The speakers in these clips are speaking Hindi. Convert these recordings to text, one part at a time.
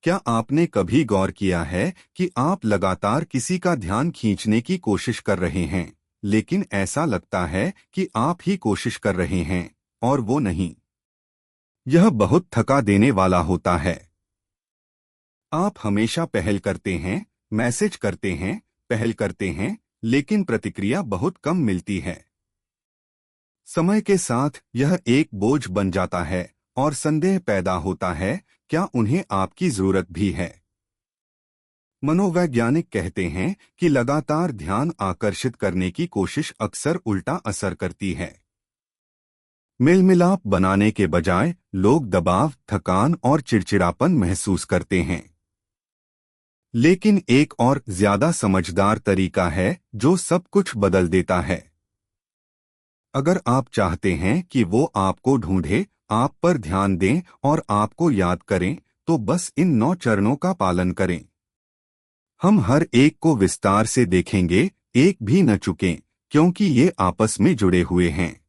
क्या आपने कभी गौर किया है कि आप लगातार किसी का ध्यान खींचने की कोशिश कर रहे हैं, लेकिन ऐसा लगता है कि आप ही कोशिश कर रहे हैं और वो नहीं? यह बहुत थका देने वाला होता है। आप हमेशा पहल करते हैं, मैसेज करते हैं, पहल करते हैं, लेकिन प्रतिक्रिया बहुत कम मिलती है। समय के साथ यह एक बोझ बन जाता है और संदेह पैदा होता है, क्या उन्हें आपकी जरूरत भी है? मनोवैज्ञानिक कहते हैं कि लगातार ध्यान आकर्षित करने की कोशिश अक्सर उल्टा असर करती है। मेलमिलाप बनाने के बजाय लोग दबाव, थकान और चिड़चिड़ापन महसूस करते हैं। लेकिन एक और ज्यादा समझदार तरीका है जो सब कुछ बदल देता है। अगर आप चाहते हैं कि वो आपको ढूंढे, आप पर ध्यान दें और आपको याद करें, तो बस इन 9 चरणों का पालन करें। हम हर एक को विस्तार से देखेंगे, एक भी न चुकें, क्योंकि ये आपस में जुड़े हुए हैं।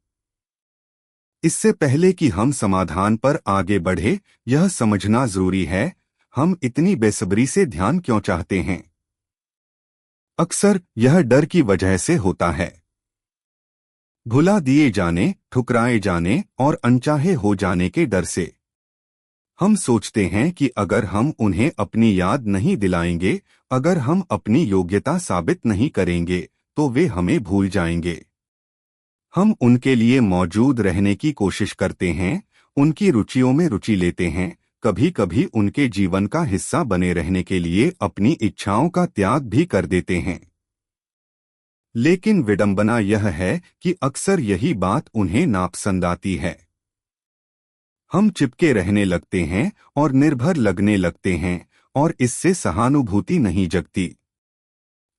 इससे पहले कि हम समाधान पर आगे बढ़े, यह समझना जरूरी है, हम इतनी बेसब्री से ध्यान क्यों चाहते हैं। अक्सर यह डर की वजह से होता है। भुला दिए जाने, ठुकराए जाने और अनचाहे हो जाने के डर से। हम सोचते हैं कि अगर हम उन्हें अपनी याद नहीं दिलाएंगे, अगर हम अपनी योग्यता साबित नहीं करेंगे, तो वे हमें भूल जाएंगे। हम उनके लिए मौजूद रहने की कोशिश करते हैं, उनकी रुचियों में रुचि लेते हैं, कभी कभी उनके जीवन का हिस्सा बने रहने के लिए अपनी इच्छाओं का त्याग भी कर देते हैं। लेकिन विडंबना यह है कि अक्सर यही बात उन्हें नापसंद आती है। हम चिपके रहने लगते हैं और निर्भर लगने लगते हैं, और इससे सहानुभूति नहीं जगती।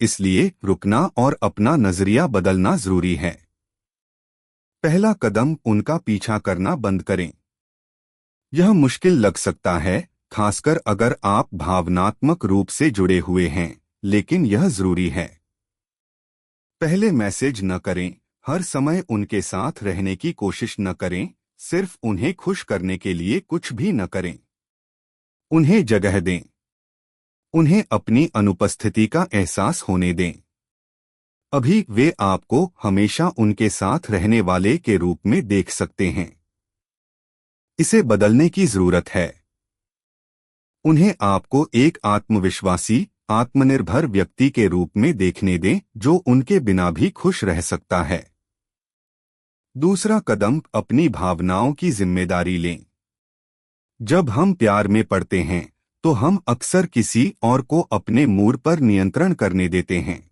इसलिए रुकना और अपना नजरिया बदलना जरूरी है। पहला कदम, उनका पीछा करना बंद करें। यह मुश्किल लग सकता है, खासकर अगर आप भावनात्मक रूप से जुड़े हुए हैं, लेकिन यह जरूरी है। पहले मैसेज न करें, हर समय उनके साथ रहने की कोशिश न करें, सिर्फ उन्हें खुश करने के लिए कुछ भी न करें। उन्हें जगह दें। उन्हें अपनी अनुपस्थिति का एहसास होने दें। अभी वे आपको हमेशा उनके साथ रहने वाले के रूप में देख सकते हैं। इसे बदलने की जरूरत है। उन्हें आपको एक आत्मविश्वासी, आत्मनिर्भर व्यक्ति के रूप में देखने दें, जो उनके बिना भी खुश रह सकता है। दूसरा कदम, अपनी भावनाओं की जिम्मेदारी लें। जब हम प्यार में पड़ते हैं, तो हम अक्सर किसी और को अपने मूड पर नियंत्रण करने देते हैं।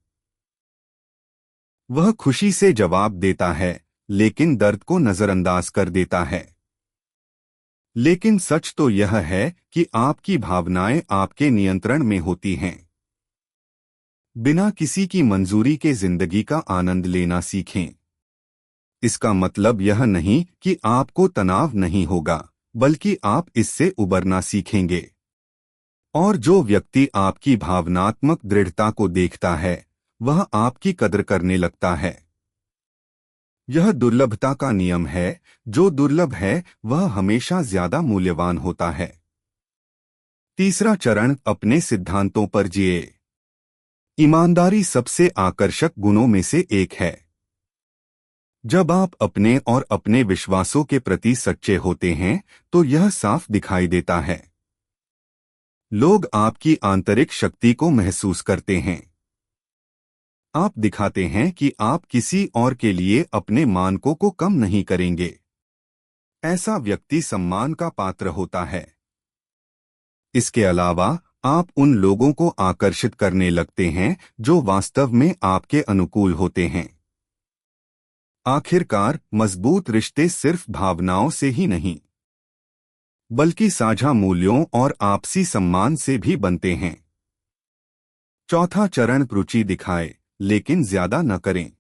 वह खुशी से जवाब देता है, लेकिन दर्द को नजरअंदाज कर देता है। लेकिन सच तो यह है कि आपकी भावनाएं आपके नियंत्रण में होती हैं। बिना किसी की मंजूरी के जिंदगी का आनंद लेना सीखें। इसका मतलब यह नहीं कि आपको तनाव नहीं होगा, बल्कि आप इससे उबरना सीखेंगे। और जो व्यक्ति आपकी भावनात्मक दृढ़ता को देखता है, वह आपकी कद्र करने लगता है। यह दुर्लभता का नियम है, जो दुर्लभ है वह हमेशा ज्यादा मूल्यवान होता है। तीसरा चरण, अपने सिद्धांतों पर जिए। ईमानदारी सबसे आकर्षक गुणों में से एक है। जब आप अपने और अपने विश्वासों के प्रति सच्चे होते हैं, तो यह साफ दिखाई देता है। लोग आपकी आंतरिक शक्ति को महसूस करते हैं। आप दिखाते हैं कि आप किसी और के लिए अपने मानकों को कम नहीं करेंगे। ऐसा व्यक्ति सम्मान का पात्र होता है। इसके अलावा आप उन लोगों को आकर्षित करने लगते हैं जो वास्तव में आपके अनुकूल होते हैं। आखिरकार, मजबूत रिश्ते सिर्फ भावनाओं से ही नहीं, बल्कि साझा मूल्यों और आपसी सम्मान से भी बनते हैं। चौथा चरण, रुचि दिखाए, लेकिन ज्यादा न करें।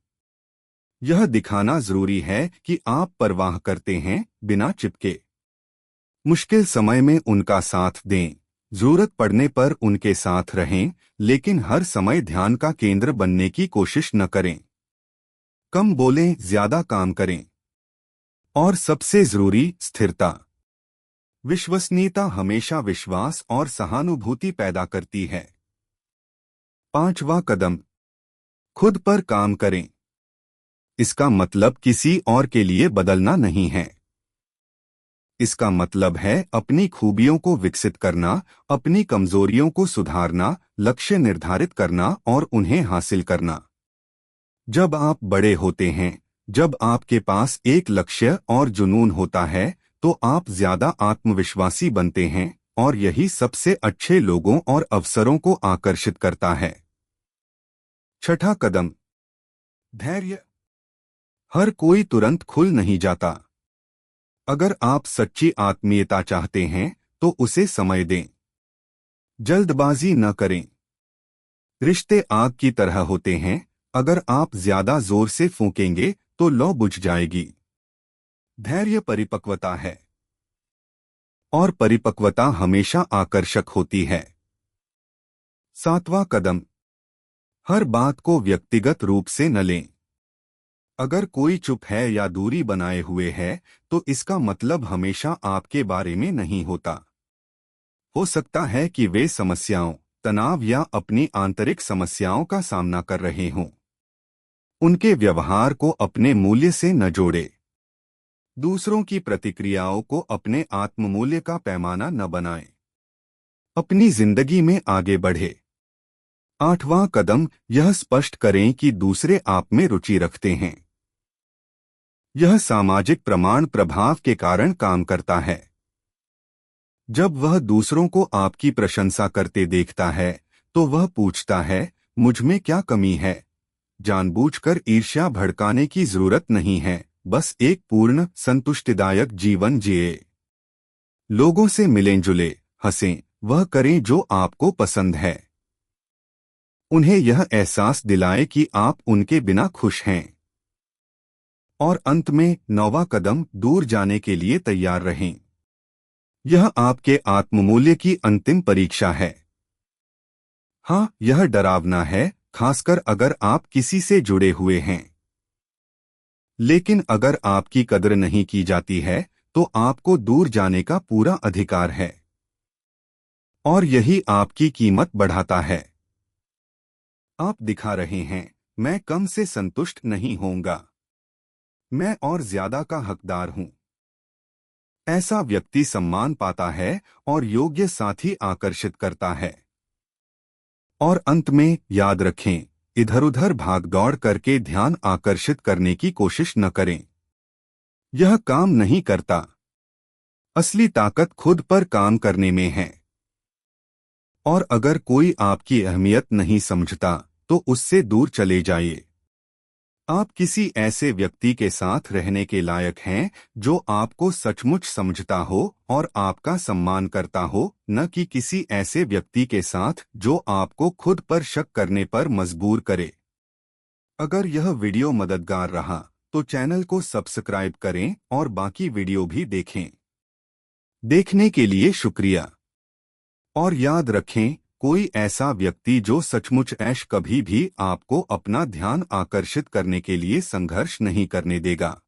यह दिखाना जरूरी है कि आप परवाह करते हैं, बिना चिपके। मुश्किल समय में उनका साथ दें, जरूरत पड़ने पर उनके साथ रहें, लेकिन हर समय ध्यान का केंद्र बनने की कोशिश न करें। कम बोलें, ज्यादा काम करें। और सबसे जरूरी, स्थिरता। विश्वसनीयता हमेशा विश्वास और सहानुभूति पैदा करती है। 5वां कदम, खुद पर काम करें। इसका मतलब किसी और के लिए बदलना नहीं है। इसका मतलब है अपनी खूबियों को विकसित करना, अपनी कमजोरियों को सुधारना, लक्ष्य निर्धारित करना और उन्हें हासिल करना। जब आप बड़े होते हैं, जब आपके पास एक लक्ष्य और जुनून होता है, तो आप ज्यादा आत्मविश्वासी बनते हैं और यही सबसे अच्छे लोगों और अवसरों को आकर्षित करता है। 6वां कदम, धैर्य। हर कोई तुरंत खुल नहीं जाता। अगर आप सच्ची आत्मीयता चाहते हैं तो उसे समय दें। जल्दबाजी न करें। रिश्ते आग की तरह होते हैं, अगर आप ज्यादा जोर से फूंकेंगे तो लौ बुझ जाएगी। धैर्य परिपक्वता है और परिपक्वता हमेशा आकर्षक होती है। 7वां कदम, हर बात को व्यक्तिगत रूप से न लें। अगर कोई चुप है या दूरी बनाए हुए है तो इसका मतलब हमेशा आपके बारे में नहीं होता। हो सकता है कि वे समस्याओं, तनाव या अपनी आंतरिक समस्याओं का सामना कर रहे हों। उनके व्यवहार को अपने मूल्य से न जोड़े। दूसरों की प्रतिक्रियाओं को अपने आत्ममूल्य का पैमाना न बनाएं। अपनी जिंदगी में आगे बढ़े। 8वां कदम, यह स्पष्ट करें कि दूसरे आप में रुचि रखते हैं। यह सामाजिक प्रमाण प्रभाव के कारण काम करता है। जब वह दूसरों को आपकी प्रशंसा करते देखता है तो वह पूछता है, मुझ में क्या कमी है। जानबूझकर ईर्ष्या भड़काने की जरूरत नहीं है, बस एक पूर्ण संतुष्टिदायक जीवन जिए। लोगों से मिलें जुले, हंसें, वह करें जो आपको पसंद है। उन्हें यह एहसास दिलाए कि आप उनके बिना खुश हैं। और अंत में 9वां कदम, दूर जाने के लिए तैयार रहें। यह आपके आत्ममूल्य की अंतिम परीक्षा है। हाँ, यह डरावना है, खासकर अगर आप किसी से जुड़े हुए हैं। लेकिन अगर आपकी कदर नहीं की जाती है तो आपको दूर जाने का पूरा अधिकार है। और यही आपकी कीमत बढ़ाता है। आप दिखा रहे हैं, मैं कम से संतुष्ट नहीं होऊंगा, मैं और ज्यादा का हकदार हूं। ऐसा व्यक्ति सम्मान पाता है और योग्य साथी आकर्षित करता है। और अंत में याद रखें, इधर-उधर भाग-दौड़ करके ध्यान आकर्षित करने की कोशिश न करें। यह काम नहीं करता। असली ताकत खुद पर काम करने में है। और अगर कोई आपकी अहमियत नहीं समझता तो उससे दूर चले जाइए। आप किसी ऐसे व्यक्ति के साथ रहने के लायक हैं जो आपको सचमुच समझता हो और आपका सम्मान करता हो, न कि किसी ऐसे व्यक्ति के साथ जो आपको खुद पर शक करने पर मजबूर करे। अगर यह वीडियो मददगार रहा तो चैनल को सब्सक्राइब करें और बाकी वीडियो भी देखें। देखने के लिए शुक्रिया। और याद रखें, कोई ऐसा व्यक्ति जो सचमुच ऐश कभी भी आपको अपना ध्यान आकर्षित करने के लिए संघर्ष नहीं करने देगा।